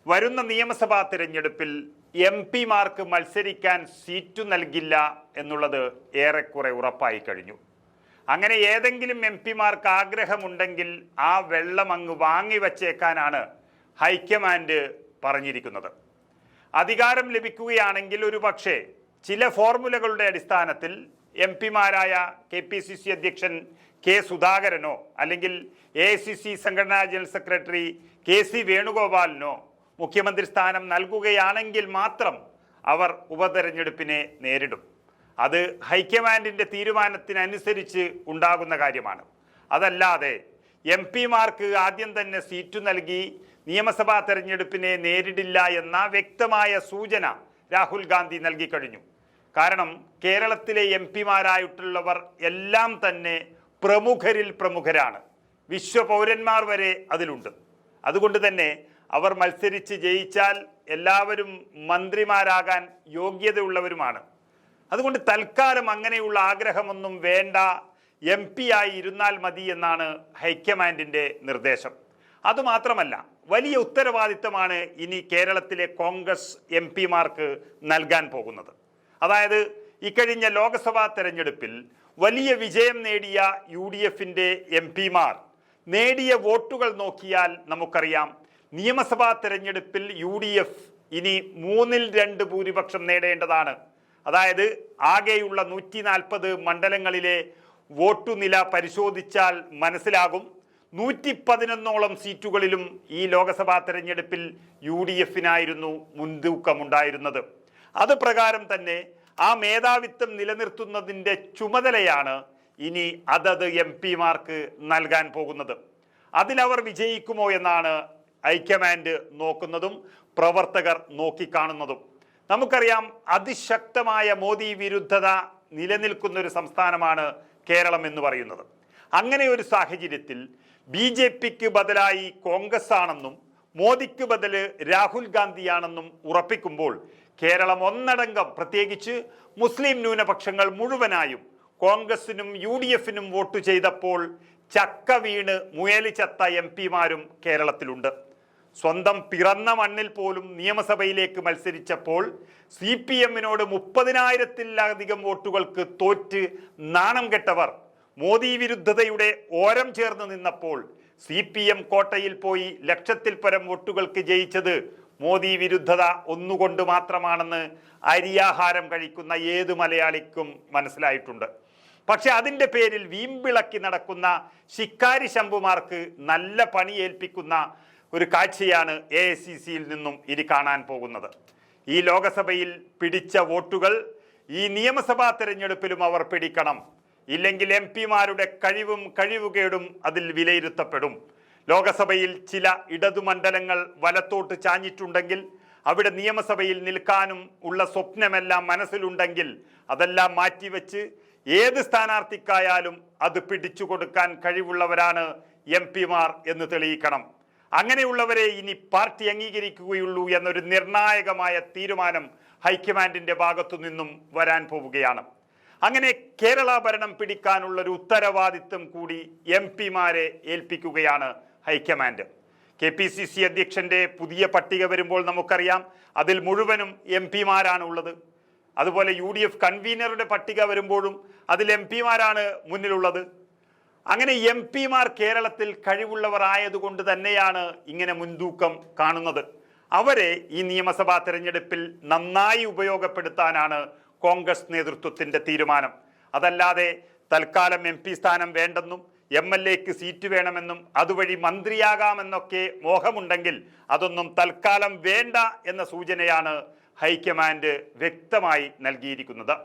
വരുന്ന നിയമസഭാ തിരഞ്ഞെടുപ്പിൽ MP-മാർക്ക് മത്സരിക്കാൻ സീറ്റ് നൽകില്ല എന്നുള്ളത് ഏറെക്കുറെ ഉറപ്പായി കഴിഞ്ഞു. അങ്ങനെ ഏതെങ്കിലും MP-മാർക്ക് ആഗ്രഹമുണ്ടെങ്കിൽ ആ വെള്ളം അങ്ങ് വാങ്ങിവച്ചേക്കാനാണ് ഹൈക്കമാൻഡ് പറഞ്ഞിരിക്കുന്നത്. അധികാരം ലഭിക്കുകയാണെങ്കിൽ ഒരുപക്ഷെ ചില ഫോർമുലകളുടെ അടിസ്ഥാനത്തിൽ MP-മാരായ KPCC അധ്യക്ഷൻ കെ സുധാകരനോ അല്ലെങ്കിൽ AICC സംഘടനാ ജനറൽ സെക്രട്ടറി KC വേണുഗോപാലിനോ മുഖ്യമന്ത്രി സ്ഥാനം നൽകുകയാണെങ്കിൽ മാത്രം അവർ ഉപതെരഞ്ഞെടുപ്പിനെ നേരിടും. അത് ഹൈക്കമാൻഡിൻ്റെ തീരുമാനത്തിനനുസരിച്ച് ഉണ്ടാകുന്ന കാര്യമാണ്. അതല്ലാതെ MP-മാർക്ക് ആദ്യം തന്നെ സീറ്റ് നൽകി നിയമസഭാ തെരഞ്ഞെടുപ്പിനെ നേരിടില്ല എന്ന വ്യക്തമായ സൂചന രാഹുൽ ഗാന്ധി നൽകിക്കഴിഞ്ഞു. കാരണം കേരളത്തിലെ MP-മാരായിട്ടുള്ളവർ എല്ലാം തന്നെ പ്രമുഖരിൽ പ്രമുഖരാണ്. വിശ്വപൗരന്മാർ വരെ അതിലുണ്ട്. അതുകൊണ്ട് തന്നെ അവർ മത്സരിച്ച് ജയിച്ചാൽ എല്ലാവരും മന്ത്രിമാരാകാൻ യോഗ്യതയുള്ളവരുമാണ്. അതുകൊണ്ട് തൽക്കാലം അങ്ങനെയുള്ള ആഗ്രഹമൊന്നും വേണ്ട, MP ആയി ഇരുന്നാൽ മതി എന്നാണ് ഹൈക്കമാൻഡിൻ്റെ നിർദ്ദേശം. അതുമാത്രമല്ല, വലിയ ഉത്തരവാദിത്തമാണ് ഇനി കേരളത്തിലെ കോൺഗ്രസ് MP-മാർക്ക് നൽകാൻ പോകുന്നത്. അതായത് ഇക്കഴിഞ്ഞ ലോക്സഭാ തെരഞ്ഞെടുപ്പിൽ വലിയ വിജയം നേടിയ UDF-ൻ്റെ MP-മാർ നേടിയ വോട്ടുകൾ നോക്കിയാൽ നമുക്കറിയാം, നിയമസഭാ തെരഞ്ഞെടുപ്പിൽ UDF ഇനി 2/3 ഭൂരിപക്ഷം നേടേണ്ടതാണ്. അതായത് ആകെയുള്ള 140 മണ്ഡലങ്ങളിലെ വോട്ടുനില പരിശോധിച്ചാൽ മനസ്സിലാകും 111ഓളം സീറ്റുകളിലും ഈ ലോക്സഭാ തെരഞ്ഞെടുപ്പിൽ UDF-നായിരുന്നു മുൻതൂക്കമുണ്ടായിരുന്നത്. അത് പ്രകാരം തന്നെ ആ മേധാവിത്വം നിലനിർത്തുന്നതിൻ്റെ ചുമതലയാണ് ഇനി അതത് MP-മാർക്ക് നൽകാൻ പോകുന്നത്. അതിലവർ വിജയിക്കുമോ എന്നാണ് ഹൈക്കമാൻഡ് നോക്കുന്നതും പ്രവർത്തകർ നോക്കിക്കാണുന്നതും. നമുക്കറിയാം, അതിശക്തമായ മോദി വിരുദ്ധത നിലനിൽക്കുന്ന ഒരു സംസ്ഥാനമാണ് കേരളം എന്ന് പറയുന്നത്. അങ്ങനെ ഒരു സാഹചര്യത്തിൽ BJP-ക്ക് ബദലായി കോൺഗ്രസ് ആണെന്നും മോദിക്ക് ബദൽ രാഹുൽ ഗാന്ധിയാണെന്നും ഉറപ്പിക്കുമ്പോൾ കേരളം ഒന്നടങ്കം, പ്രത്യേകിച്ച് മുസ്ലിം ന്യൂനപക്ഷങ്ങൾ മുഴുവനായും കോൺഗ്രസിനും UDF-നും വോട്ട് ചെയ്തപ്പോൾ ചക്ക വീണ് മുയല് ചത്ത MP-മാരും കേരളത്തിലുണ്ട്. സ്വന്തം പിറന്ന മണ്ണിൽ പോലും നിയമസഭയിലേക്ക് മത്സരിച്ചപ്പോൾ CPM-നോട് 30,000-ത്തിലധികം വോട്ടുകൾക്ക് തോറ്റ് നാണം കെട്ടവർ മോദി വിരുദ്ധതയുടെ ഓരം ചേർന്ന് നിന്നപ്പോൾ CPM കോട്ടയിൽ പോയി ലക്ഷത്തിൽ പരം വോട്ടുകൾക്ക് ജയിച്ചത് മോദി വിരുദ്ധത ഒന്നുകൊണ്ട് മാത്രമാണെന്ന് അരിയാഹാരം കഴിക്കുന്ന ഏത് മലയാളിക്കും മനസ്സിലായിട്ടുണ്ട്. പക്ഷെ അതിൻ്റെ പേരിൽ വീമ്പിളക്കി നടക്കുന്ന ശിക്കാരി ശംഭുമാർക്ക് നല്ല പണി ഏൽപ്പിക്കുന്ന ഒരു കാഴ്ചയാണ് AICC-യിൽ നിന്നും ഇനി കാണാൻ പോകുന്നത്. ഈ ലോകസഭയിൽ പിടിച്ച വോട്ടുകൾ ഈ നിയമസഭാ തെരഞ്ഞെടുപ്പിലും അവർ പിടിക്കണം. ഇല്ലെങ്കിൽ MP-മാരുടെ കഴിവുകേടും അതിൽ വിലയിരുത്തപ്പെടും. ലോകസഭയിൽ ചില ഇടതുമണ്ഡലങ്ങൾ വലത്തോട്ട് ചാഞ്ഞിട്ടുണ്ടെങ്കിൽ, അവിടെ നിയമസഭയിൽ നിൽക്കാനും ഉള്ള സ്വപ്നമെല്ലാം മനസ്സിലുണ്ടെങ്കിൽ അതെല്ലാം മാറ്റിവെച്ച് ഏത് സ്ഥാനാർത്ഥിക്കായാലും അത് പിടിച്ചു കൊടുക്കാൻ കഴിവുള്ളവരാണ് MP-മാർ എന്ന് തെളിയിക്കണം. അങ്ങനെയുള്ളവരെ ഇനി പാർട്ടി അംഗീകരിക്കുകയുള്ളൂ എന്നൊരു നിർണായകമായ തീരുമാനം ഹൈക്കമാൻഡിൻ്റെ ഭാഗത്തു നിന്നും വരാൻ പോവുകയാണ്. അങ്ങനെ കേരള ഭരണം പിടിക്കാനുള്ളൊരു ഉത്തരവാദിത്വം കൂടി MP-മാരെ ഏൽപ്പിക്കുകയാണ് ഹൈക്കമാൻഡ്. KPCC അധ്യക്ഷൻ്റെ പുതിയ പട്ടിക വരുമ്പോൾ നമുക്കറിയാം അതിൽ മുഴുവനും MP-മാരാണ് ഉള്ളത്. അതുപോലെ UDF കൺവീനറുടെ പട്ടിക വരുമ്പോഴും അതിൽ MP-മാരാണ് മുന്നിലുള്ളത്. അങ്ങനെ MP-മാർ കേരളത്തിൽ കഴിവുള്ളവർ ആയതുകൊണ്ട് തന്നെയാണ് ഇങ്ങനെ മുൻതൂക്കം കാണുന്നത്. അവരെ ഈ നിയമസഭാ തെരഞ്ഞെടുപ്പിൽ നന്നായി ഉപയോഗപ്പെടുത്താനാണ് കോൺഗ്രസ് നേതൃത്വത്തിൻ്റെ തീരുമാനം. അതല്ലാതെ തൽക്കാലം MP സ്ഥാനം വേണ്ടെന്നും MLA-ക്ക് സീറ്റ് വേണമെന്നും അതുവഴി മന്ത്രിയാകാമെന്നൊക്കെ മോഹമുണ്ടെങ്കിൽ അതൊന്നും തൽക്കാലം വേണ്ട എന്ന സൂചനയാണ് ഹൈക്കമാൻഡ് വ്യക്തമായി നൽകിയിരിക്കുന്നത്.